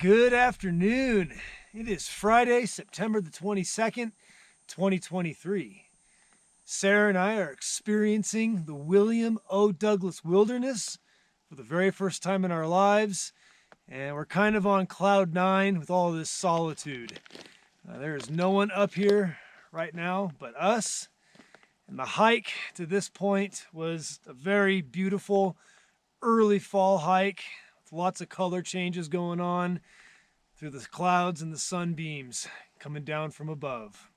Good afternoon. It is Friday, September the 22nd, 2023. Sarah and I are experiencing the William O. Douglas Wilderness for the very first time in our lives, and we're kind of on cloud nine with all this solitude. There is no one up here right now but us, and the hike to this point was a very beautiful early fall hike with lots of color changes going on through the clouds and the sunbeams coming down from above.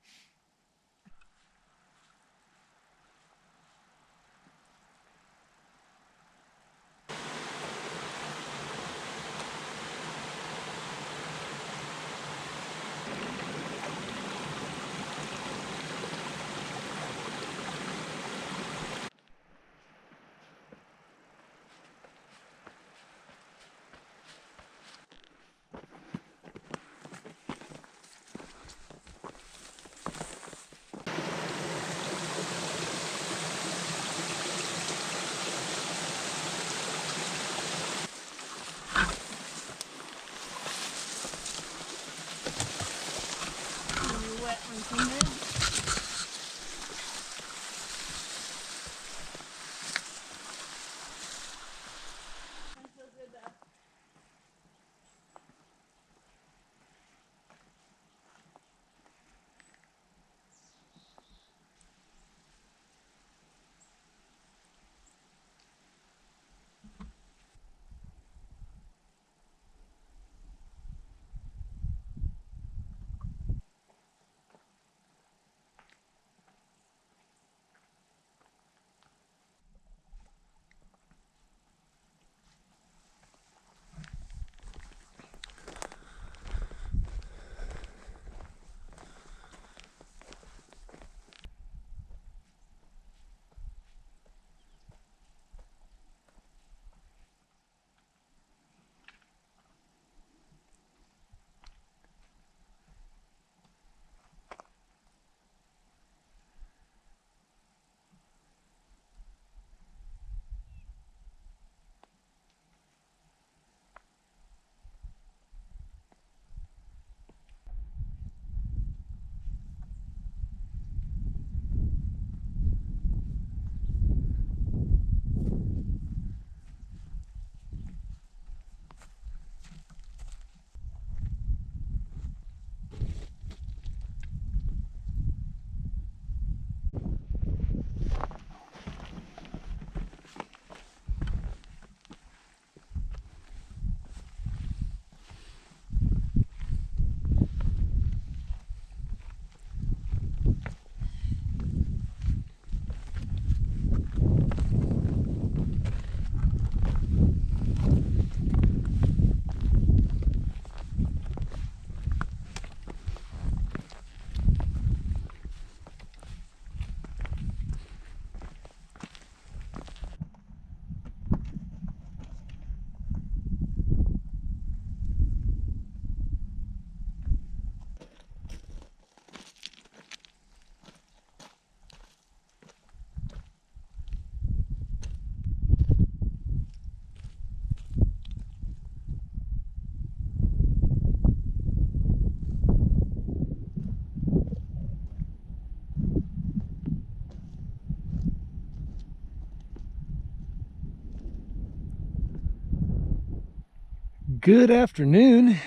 Good afternoon.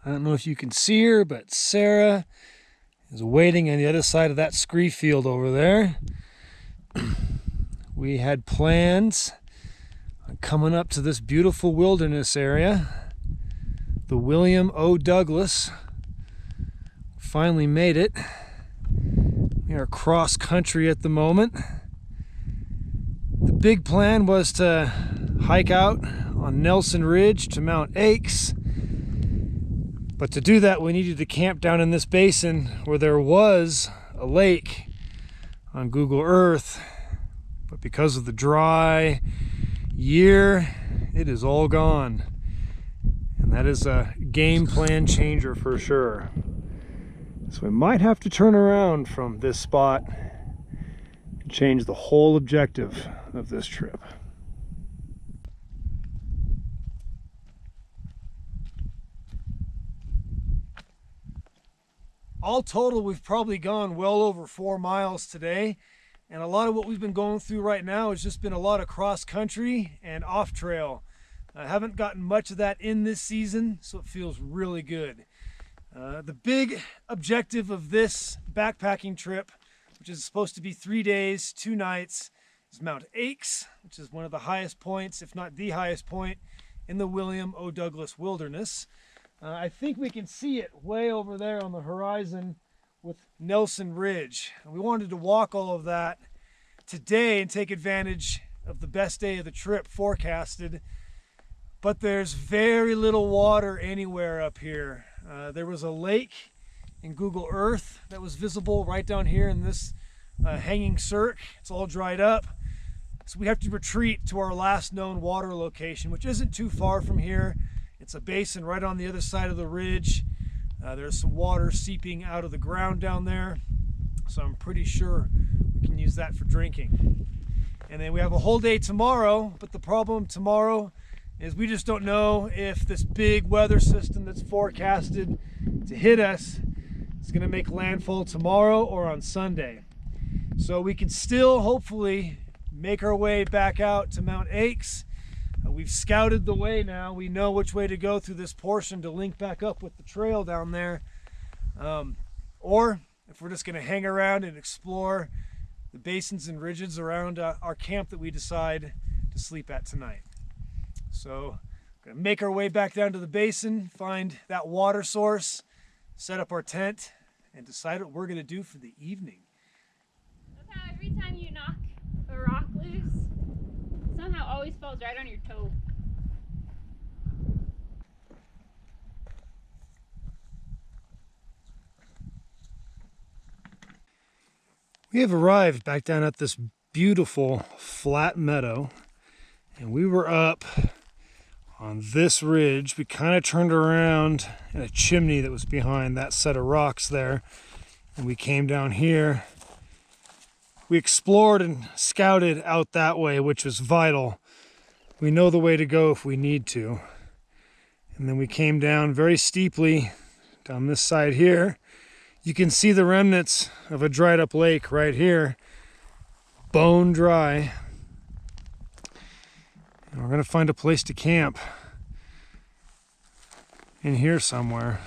I don't know if you can see her, but Sarah is waiting on the other side of that scree field over there. We had plans on coming up to this beautiful wilderness area, the William O. Douglas. Finally made it. We are cross country at the moment. The big plan was to hike out on Nelson Ridge to Mount Aches, but to do that we needed to camp down in this basin where there was a lake on Google Earth, but because of the dry year it is all gone, and that is a game plan changer for sure. So we might have to turn around from this spot and change the whole objective of this trip. all total, we've probably gone well over 4 miles today. And a lot of what we've been going through right now has just been a lot of cross country and off trail. I haven't gotten much of that in this season, so it feels really good. The big objective of this backpacking trip, which is supposed to be 3 days, 2 nights, is Mount Aix, which is one of the highest points, if not the highest point, in the William O. Douglas Wilderness. I think we can see it way over there on the horizon with Nelson Ridge. We wanted to walk all of that today and take advantage of the best day of the trip forecasted, but there's very little water anywhere up here. There was a lake in Google Earth that was visible right down here in this hanging cirque. It's all dried up. So we have to retreat to our last known water location, which isn't too far from here. It's a basin right on the other side of the ridge. There's some water seeping out of the ground down there. So I'm pretty sure we can use that for drinking. And then we have a whole day tomorrow, but the problem tomorrow is we just don't know if this big weather system that's forecasted to hit us is going to make landfall tomorrow or on Sunday. So we can still hopefully make our way back out to Mount Aix. We've scouted the way now. We know which way to go through this portion to link back up with the trail down there. Or if we're just going to hang around and explore the basins and ridges around our camp that we decide to sleep at tonight. So we're going to make our way back down to the basin, find that water source, set up our tent, and decide what we're going to do for the evening. That's how every time you knock a rock loose, somehow always falls right on your toe. We have arrived back down at this beautiful flat meadow, and we were up on this ridge. We kind of turned around in a chimney that was behind that set of rocks there, and we came down here. We explored and scouted out that way, which was vital. We know the way to go if we need to. And then we came down very steeply down this side here. You can see the remnants of a dried up lake right here, bone dry. And we're gonna find a place to camp in here somewhere.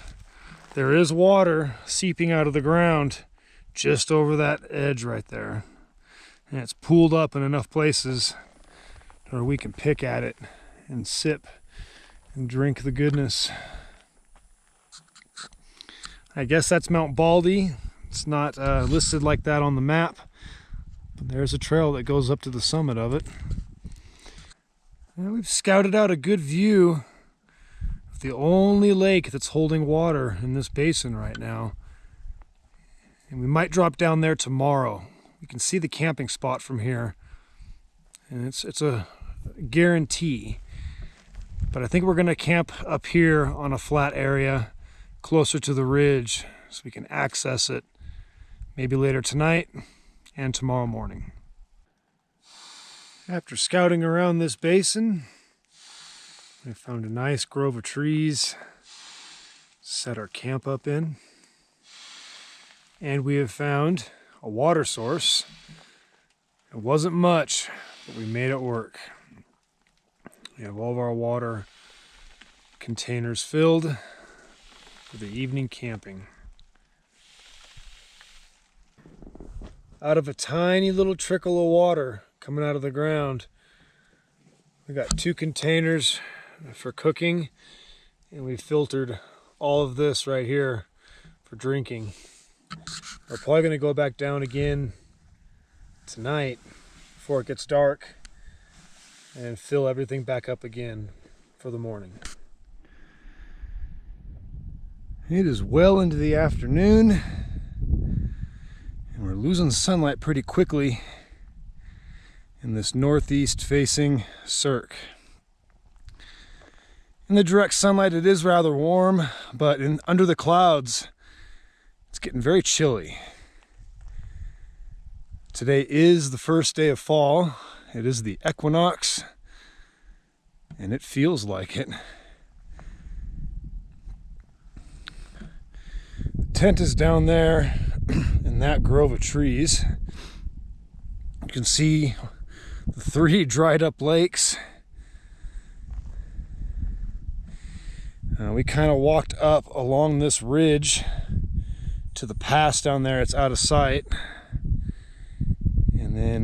There is water seeping out of the ground just over that edge right there. And it's pooled up in enough places where we can pick at it and sip and drink the goodness. I guess that's Mount Baldy. It's not listed like that on the map, but there's a trail that goes up to the summit of it. And we've scouted out a good view of the only lake that's holding water in this basin right now. And we might drop down there tomorrow. You can see the camping spot from here, and it's a guarantee. But I think we're gonna camp up here on a flat area closer to the ridge so we can access it maybe later tonight and tomorrow morning. After scouting around this basin, we found a nice grove of trees, set our camp up in, and we have found a water source. It wasn't much, but we made it work. We have all of our water containers filled for the evening camping. Out of a tiny little trickle of water coming out of the ground, we got 2 containers for cooking, and we filtered all of this right here for drinking. We're probably going to go back down again tonight before it gets dark and fill everything back up again for the morning. It is well into the afternoon, and we're losing sunlight pretty quickly in this northeast facing cirque. In the direct sunlight it is rather warm, but under the clouds it's getting very chilly. Today is the first day of fall. It is the equinox, and it feels like it. The tent is down there in that grove of trees. You can see the 3 dried up lakes. We kind of walked up along this ridge to the pass down there. It's out of sight. And then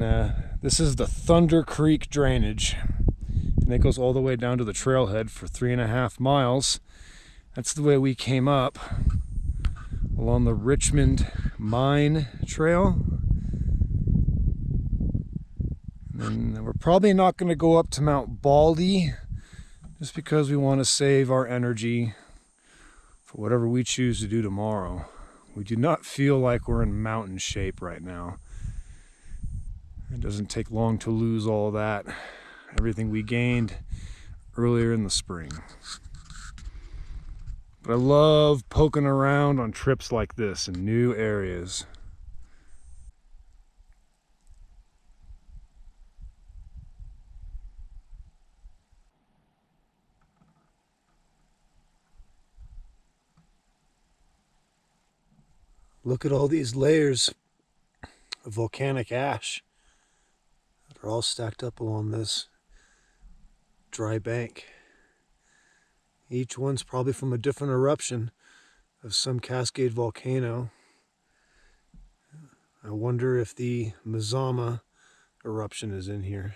this is the Thunder Creek drainage. And it goes all the way down to the trailhead for 3.5 miles. That's the way we came up along the Richmond mine trail. And then we're probably not going to go up to Mount Baldy just because we want to save our energy for whatever we choose to do tomorrow. We do not feel like we're in mountain shape right now. It doesn't take long to lose all that, everything we gained earlier in the spring. But I love poking around on trips like this in new areas. Look at all these layers of volcanic ash that are all stacked up along this dry bank. Each one's probably from a different eruption of some Cascade volcano. I wonder if the Mazama eruption is in here.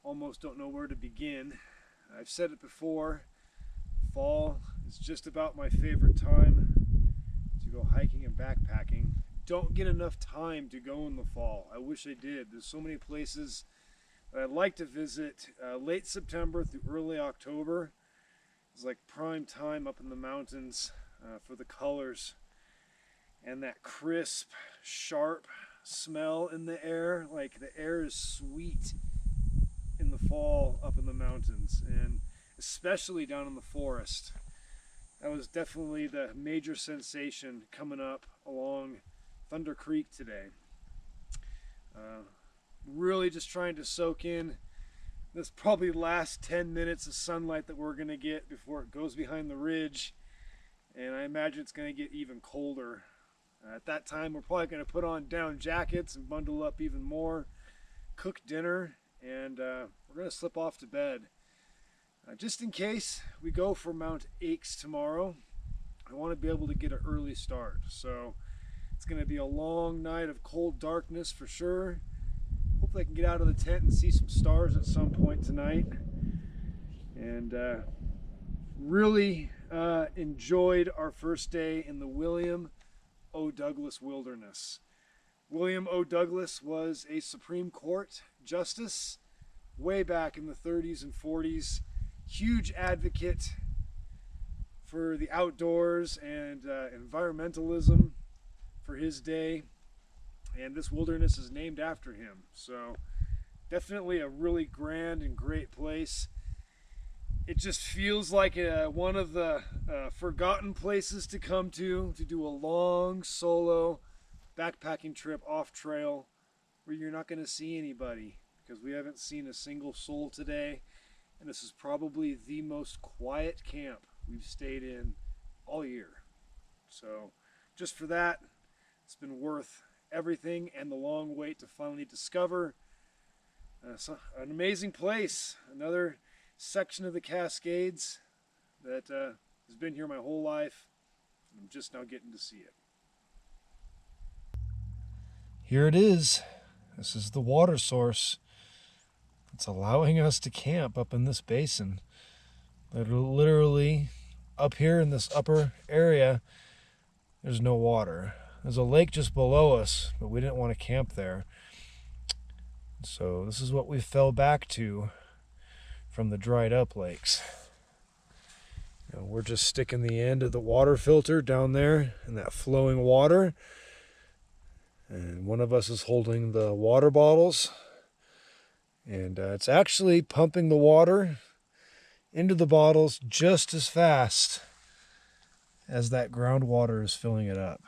Almost don't know where to begin. I've said it before, fall is just about my favorite time to go hiking and backpacking. Don't get enough time to go in the fall. I wish I did. There's so many places that I'd like to visit. Late September through early October is like prime time up in the mountains for the colors and that crisp, sharp smell in the air. Like the air is sweet in the fall up in the mountains, and especially down in the forest. That was definitely the major sensation coming up along Thunder Creek today. Really just trying to soak in this probably last 10 minutes of sunlight that we're going to get before it goes behind the ridge, and I imagine it's going to get even colder. At that time we're probably going to put on down jackets and bundle up even more, cook dinner, and we're going to slip off to bed. Just in case we go for Mount Aches tomorrow, I want to be able to get an early start. So it's going to be a long night of cold darkness for sure. Hopefully I can get out of the tent and see some stars at some point tonight. And really enjoyed our first day in the William O. Douglas Wilderness. William O. Douglas was a Supreme Court justice way back in the 30s and 40s. Huge advocate for the outdoors and environmentalism for his day. And this wilderness is named after him. So definitely a really grand and great place. It just feels like one of the forgotten places to come to do a long solo backpacking trip off trail where you're not going to see anybody, because we haven't seen a single soul today, and this is probably the most quiet camp we've stayed in all year. So just for that, it's been worth everything and the long wait to finally discover an amazing place, another section of the Cascades that has been here my whole life. I'm just now getting to see it. Here it is. This is the water source. It's allowing us to camp up in this basin. Literally up here in this upper area, there's no water. There's a lake just below us, but we didn't want to camp there. So this is what we fell back to from the dried up lakes. You know, we're just sticking the end of the water filter down there in that flowing water. And one of us is holding the water bottles. And it's actually pumping the water into the bottles just as fast as that groundwater is filling it up.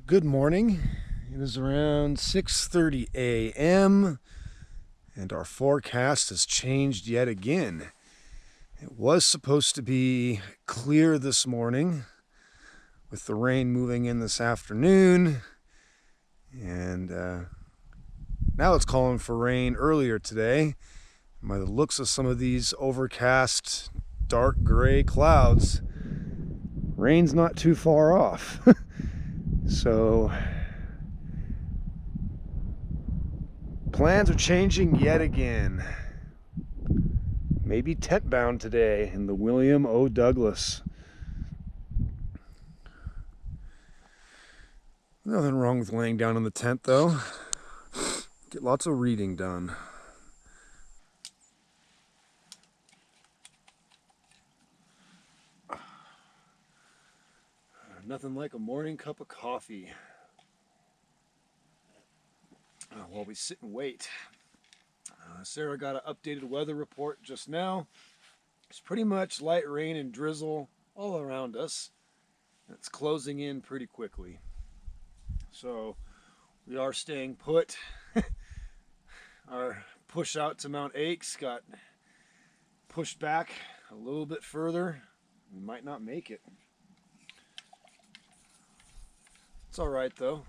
Good morning. It is around 6:30 a.m. and our forecast has changed yet again. It was supposed to be clear this morning with the rain moving in this afternoon, and now it's calling for rain earlier today. By the looks of some of these overcast dark gray clouds, rain's not too far off. So plans are changing yet again. Maybe tent bound today in the William O. Douglas. Nothing wrong with laying down in the tent though. Get lots of reading done. Nothing like a morning cup of coffee while we sit and wait. Sarah got an updated weather report just now. It's pretty much light rain and drizzle all around us. It's closing in pretty quickly. So we are staying put. Our push out to Mount Aches got pushed back a little bit further. We might not make it. It's all right though.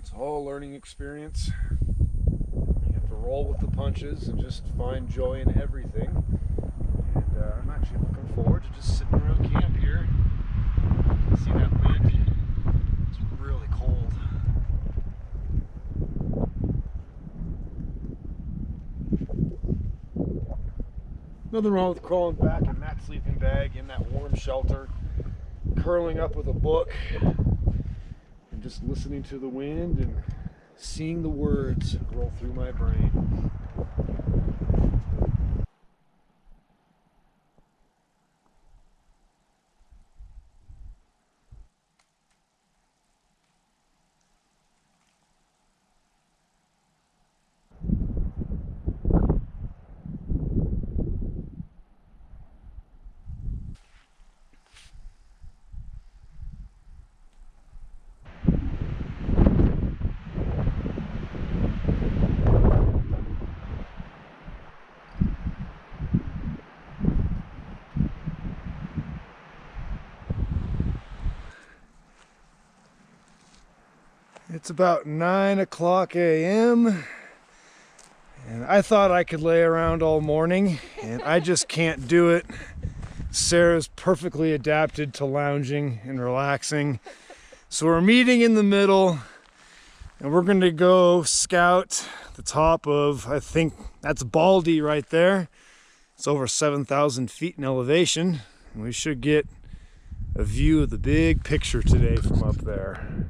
It's all a learning experience. You have to roll with the punches and just find joy in everything. And I'm actually looking forward to just sitting around camp here. See that wind? It's really cold. Nothing wrong with crawling back in that sleeping bag in that warm shelter, curling up with a book and just listening to the wind and seeing the words roll through my brain. It's about 9 o'clock a.m. and I thought I could lay around all morning, and I just can't do it. Sarah's perfectly adapted to lounging and relaxing. So we're meeting in the middle, and we're going to go scout the top of, I think that's Baldy right there. It's over 7,000 feet in elevation, and we should get a view of the big picture today from up there.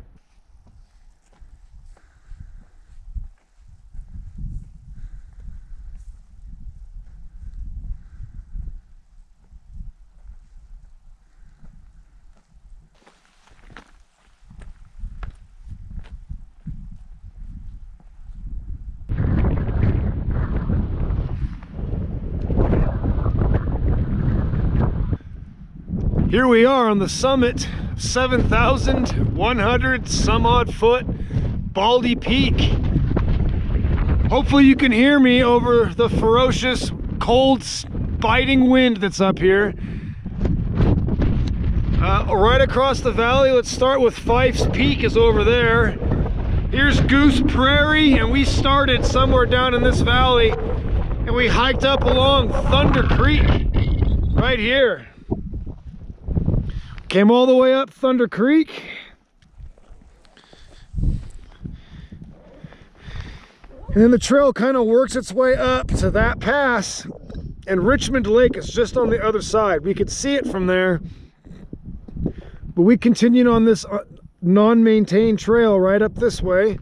Here we are on the summit, 7,100 some odd foot, Baldy Peak. Hopefully you can hear me over the ferocious, cold, biting wind that's up here. Right across the valley, let's start with Fife's Peak is over there. Here's Goose Prairie, and we started somewhere down in this valley, and we hiked up along Thunder Creek, right here. Came all the way up Thunder Creek. And then the trail kind of works its way up to that pass, and Richmond Lake is just on the other side. We could see it from there, but we continued on this non-maintained trail right up this way.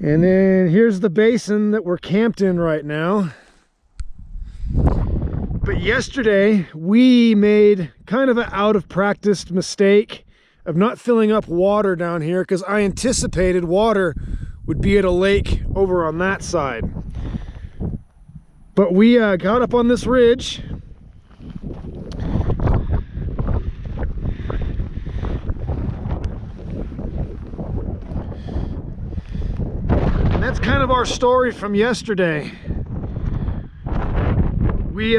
And then here's the basin that we're camped in right now. But yesterday we made kind of an out of practice mistake of not filling up water down here, because I anticipated water would be at a lake over on that side. But we got up on this ridge, and that's kind of our story from yesterday. We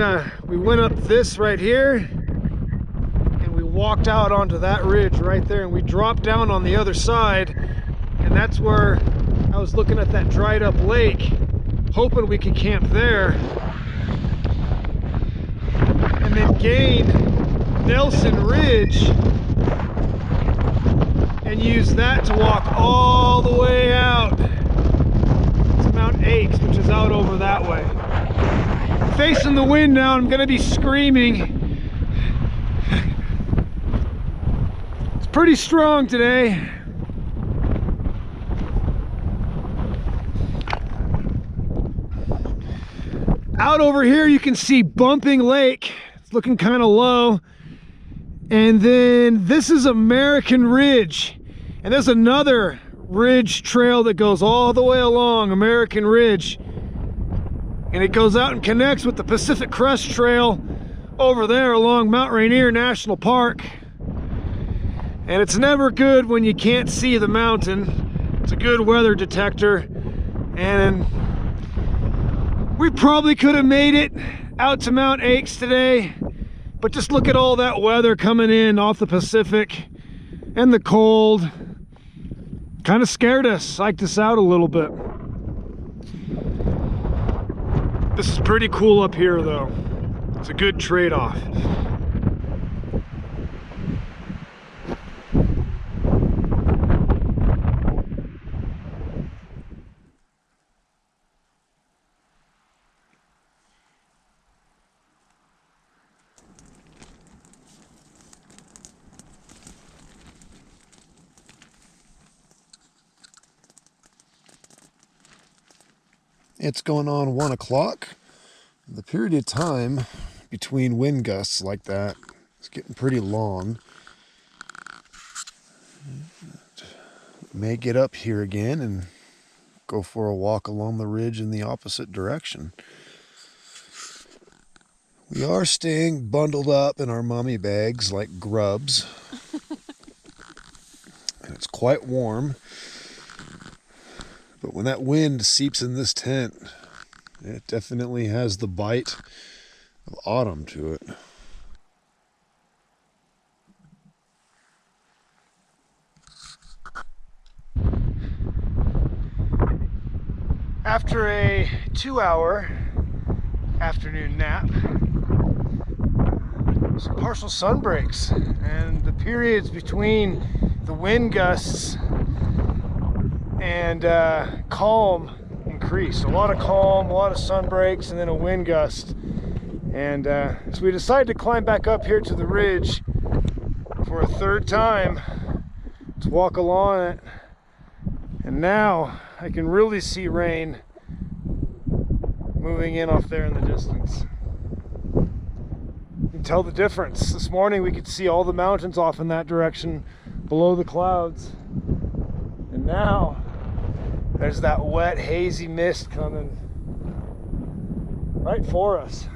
went up this right here, and we walked out onto that ridge right there, and we dropped down on the other side, and that's where I was looking at that dried up lake, hoping we could camp there, and then gain Nelson Ridge and use that to walk all the way out to Mount Aches, which is out over that way. Facing the wind now, I'm gonna be screaming. It's pretty strong today. Out over here you can see Bumping Lake. It's looking kind of low. And then this is American Ridge. And there's another ridge trail that goes all the way along American Ridge. And it goes out and connects with the Pacific Crest Trail over there along Mount Rainier National Park. And it's never good when you can't see the mountain. It's a good weather detector. And we probably could have made it out to Mount Aches today, but just look at all that weather coming in off the Pacific and the cold. Kind of scared us, psyched us out a little bit. This is pretty cool up here though. It's a good trade-off. It's going on 1 o'clock. The period of time between wind gusts like that is getting pretty long. May get up here again and go for a walk along the ridge in the opposite direction. We are staying bundled up in our mommy bags like grubs. And it's quite warm. But when that wind seeps in this tent, it definitely has the bite of autumn to it. After a 2-hour afternoon nap, some partial sun breaks, and the periods between the wind gusts and calm increased. A lot of calm, a lot of sun breaks, and then a wind gust. And so we decided to climb back up here to the ridge for a third time to walk along it. And now I can really see rain moving in off there in the distance. You can tell the difference. This morning we could see all the mountains off in that direction below the clouds. And now there's that wet, hazy mist coming right for us.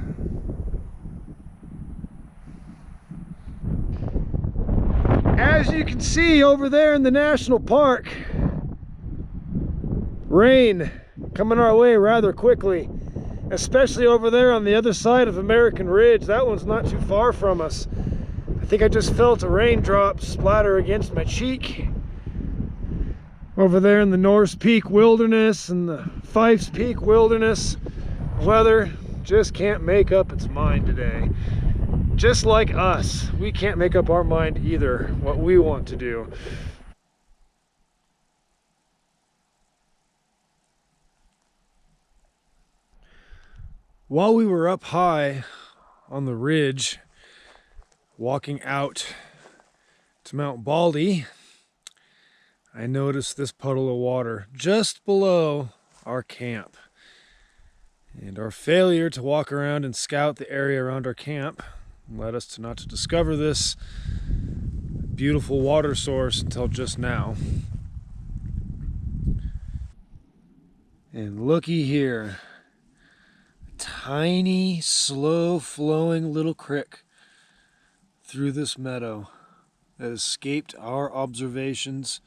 As you can see over there in the national park, rain coming our way rather quickly, especially over there on the other side of American Ridge. That one's not too far from us. I think I just felt a raindrop splatter against my cheek. Over there in the Norse Peak Wilderness and the Fifes Peak Wilderness, weather just can't make up its mind today. Just like us, we can't make up our mind either what we want to do. While we were up high on the ridge, walking out to Mount Baldy, I noticed this puddle of water just below our camp. And our failure to walk around and scout the area around our camp led us to not to discover this beautiful water source until just now. And looky here, a tiny, slow-flowing little creek through this meadow that escaped our observations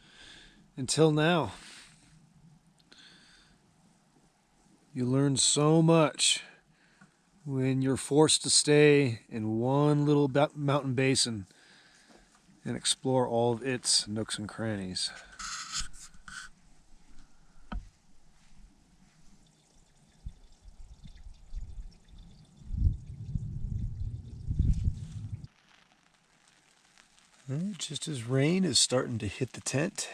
until now. You learn so much when you're forced to stay in one little mountain basin and explore all of its nooks and crannies. Just as rain is starting to hit the tent,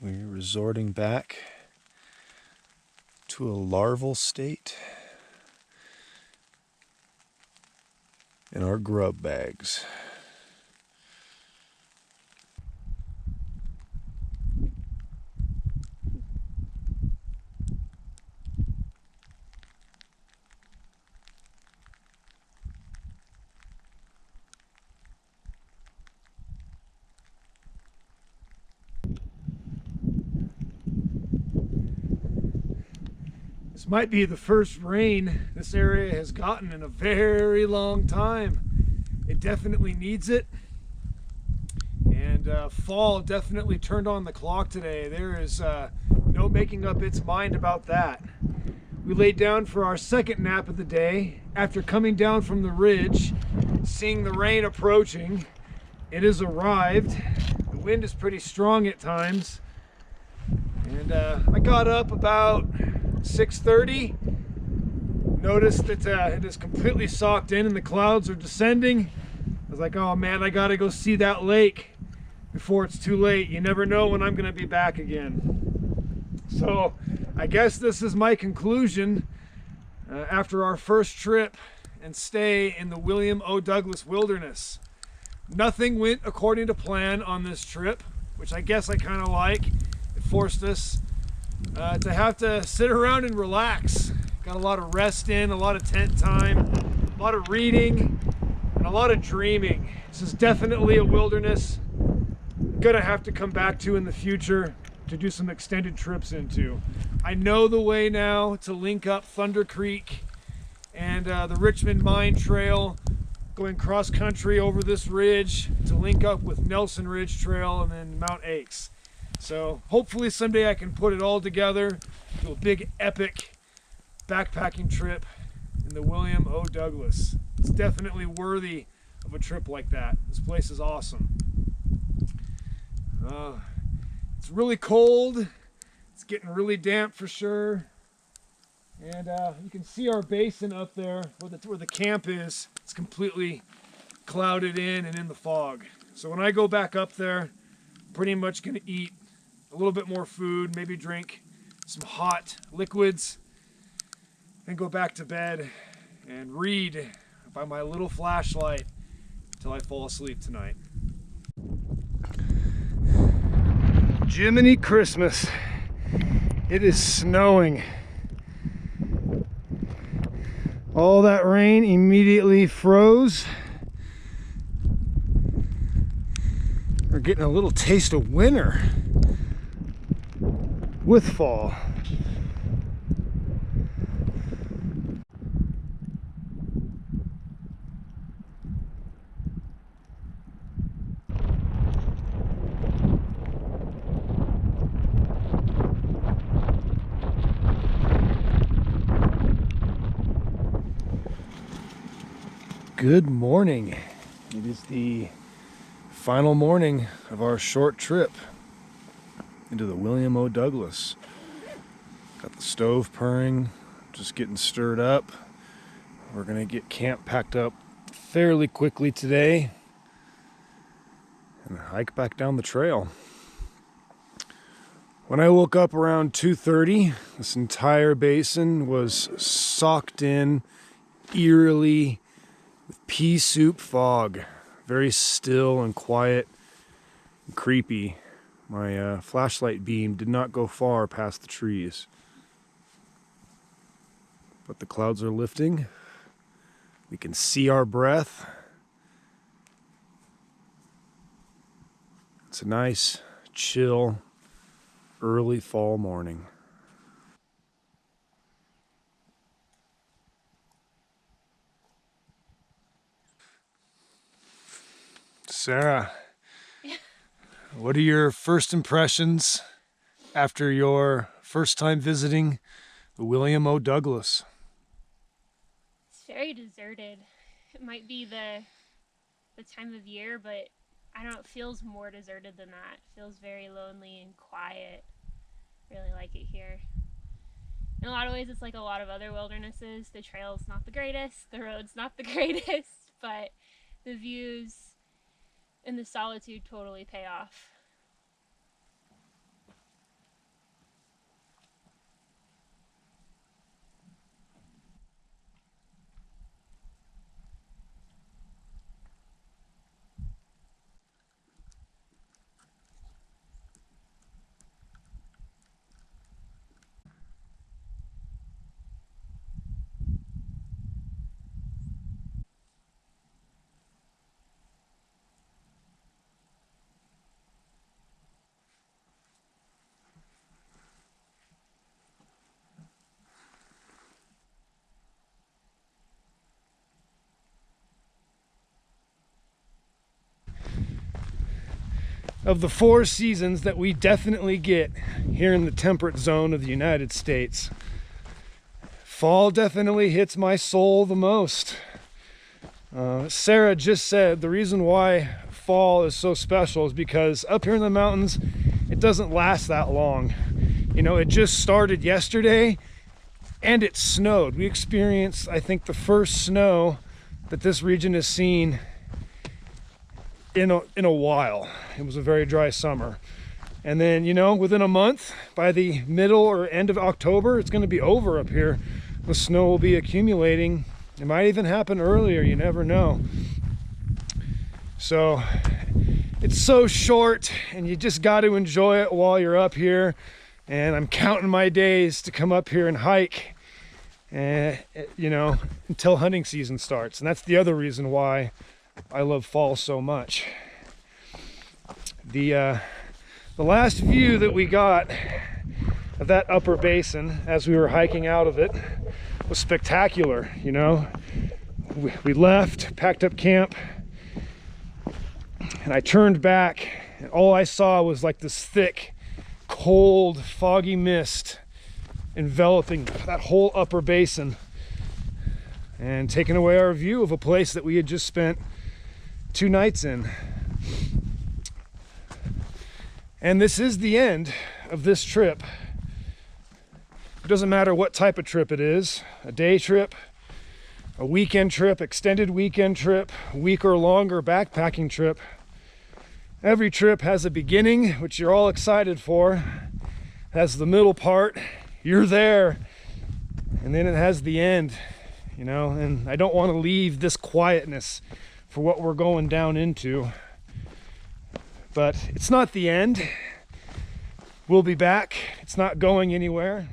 we're resorting back to a larval state in our grub bags. This might be the first rain this area has gotten in a very long time. It definitely needs it. And fall definitely turned on the clock today. There is no making up its mind about that. We laid down for our second nap of the day after coming down from the ridge, seeing the rain approaching. It has arrived. The wind is pretty strong at times. And I got up about 6:30, noticed that it is completely socked in and the clouds are descending. I was like, oh man, I gotta go see that lake before it's too late. You never know when I'm gonna be back again. So I guess this is my conclusion after our first trip and stay in the William O. Douglas Wilderness. Nothing went according to plan on this trip, which I guess I kind of like. It forced us to have to sit around and relax. Got a lot of rest in, a lot of tent time, a lot of reading, and a lot of dreaming. This is definitely a wilderness I'm gonna have to come back to in the future to do some extended trips into. I know the way now to link up Thunder Creek and the Richmond Mine Trail, going cross country over this ridge to link up with Nelson Ridge Trail and then Mount Aches. So hopefully someday I can put it all together, do a big epic backpacking trip in the William O. Douglas. It's definitely worthy of a trip like that. This place is awesome. It's really cold. It's getting really damp for sure. And you can see our basin up there where the camp is. It's completely clouded in and in the fog. So when I go back up there, I'm pretty much gonna eat a little bit more food, maybe drink some hot liquids, then go back to bed and read by my little flashlight until I fall asleep tonight. Jiminy Christmas. It is snowing. All that rain immediately froze. We're getting a little taste of winter with fall. Good morning. It is the final morning of our short trip into the William O. Douglas. Got the stove purring, just getting stirred up. We're gonna get camp packed up fairly quickly today and hike back down the trail. When I woke up around 2:30, this entire basin was socked in eerily with pea soup fog. Very still and quiet and creepy. My flashlight beam did not go far past the trees. But the clouds are lifting. We can see our breath. It's a nice, chill, early fall morning. Sarah, what are your first impressions after your first time visiting the William O. Douglas? It's very deserted. It might be the time of year, but I don't know, it feels more deserted than that. It feels very lonely and quiet. Really like it here. In a lot of ways, it's like a lot of other wildernesses. The trail's not the greatest, the road's not the greatest, but the views and the solitude totally pay off. Of the 4 seasons that we definitely get here in the temperate zone of the United States, fall definitely hits my soul the most. Sarah just said the reason why fall is so special is because up here in the mountains, it doesn't last that long. You know, it just started yesterday and it snowed. We experienced, I think, the first snow that this region has seen in a while. It was a very dry summer. And then, you know, within a month, by the middle or end of October, it's going to be over up here. The snow will be accumulating. It might even happen earlier, you never know. So it's so short and you just got to enjoy it while you're up here. And I'm counting my days to come up here and hike, you know, until hunting season starts. And that's the other reason why I love fall so much. The last view that we got of that upper basin as we were hiking out of it was spectacular. You know, we left, packed up camp, and I turned back and all I saw was like this thick, cold, foggy mist enveloping that whole upper basin and taking away our view of a place that we had just spent 2 nights in. And this is the end of this trip. It doesn't matter what type of trip it is, a day trip, a weekend trip, extended weekend trip, a week or longer backpacking trip. Every trip has a beginning, which you're all excited for, has the middle part, you're there, and then it has the end, you know, and I don't want to leave this quietness for what we're going down into. But it's not the end. We'll be back. It's not going anywhere.